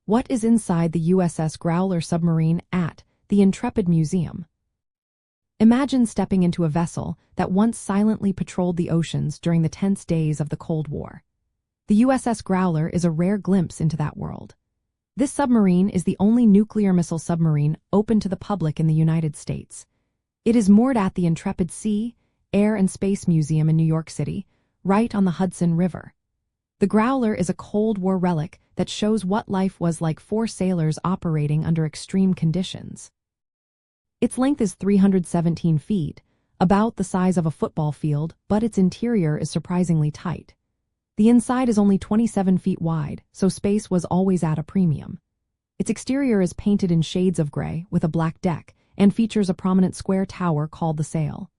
What is inside the USS Growler submarine at the Intrepid Museum? Imagine stepping into a vessel that once silently patrolled the oceans during the tense days of the Cold War. The USS Growler is a rare glimpse into that world. This submarine is the only nuclear missile submarine open to the public in the United States. It is moored at the Intrepid Sea, Air and Space Museum in New York City, right on the Hudson River. The Growler is a Cold War relic that shows what life was like for sailors operating under extreme conditions. Its length is 317 feet, about the size of a football field, but its interior is surprisingly tight. The inside is only 27 feet wide, so space was always at a premium. Its exterior is painted in shades of gray with a black deck and features a prominent square tower called the sail.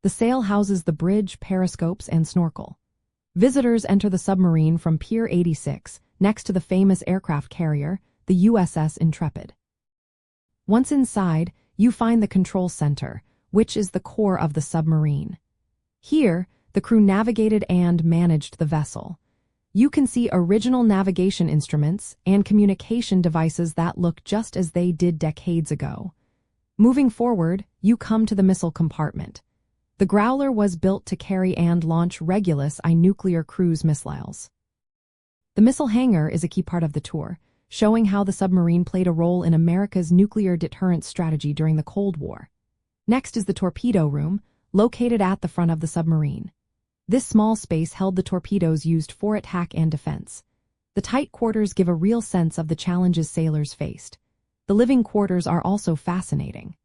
The sail houses the bridge, periscopes, and snorkel. Visitors enter the submarine from Pier 86, next to the famous aircraft carrier, the USS Intrepid. Once inside, you find the control center, which is the core of the submarine. Here, the crew navigated and managed the vessel. You can see original navigation instruments and communication devices that look just as they did decades ago. Moving forward, you come to the missile compartment. The Growler was built to carry and launch Regulus I nuclear cruise missiles. The missile hangar is a key part of the tour, showing how the submarine played a role in America's nuclear deterrence strategy during the Cold War. Next is the torpedo room, located at the front of the submarine. This small space held the torpedoes used for attack and defense. The tight quarters give a real sense of the challenges sailors faced. The living quarters are also fascinating.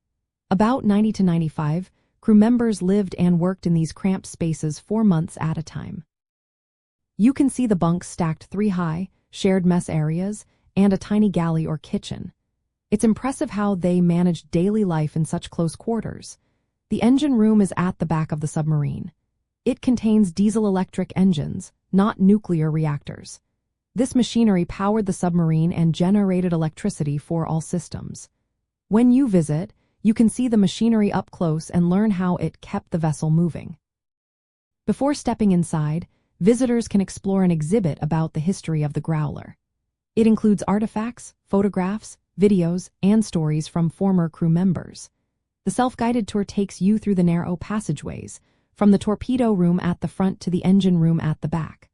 About 90 to 95, crew members lived and worked in these cramped spaces 4 months at a time. You can see the bunks stacked 3 high, shared mess areas, and a tiny galley or kitchen. It's impressive how they managed daily life in such close quarters. The engine room is at the back of the submarine. It contains diesel-electric engines, not nuclear reactors. This machinery powered the submarine and generated electricity for all systems. When you visit, you can see the machinery up close and learn how it kept the vessel moving. Before stepping inside, visitors can explore an exhibit about the history of the Growler. It includes artifacts, photographs, videos, and stories from former crew members. The self-guided tour takes you through the narrow passageways, from the torpedo room at the front to the engine room at the back.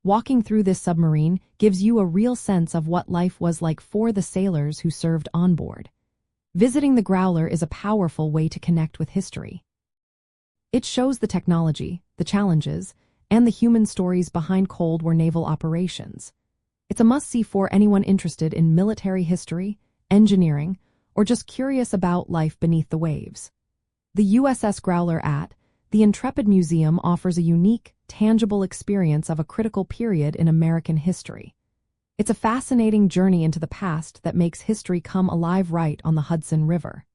Walking through this submarine gives you a real sense of what life was like for the sailors who served on board. Visiting the Growler is a powerful way to connect with history. It shows the technology, the challenges, and the human stories behind Cold War naval operations. It's a must-see for anyone interested in military history, engineering, or just curious about life beneath the waves. The USS Growler at the Intrepid Museum offers a unique, tangible experience of a critical period in American history. It's a fascinating journey into the past that makes history come alive right on the Hudson River.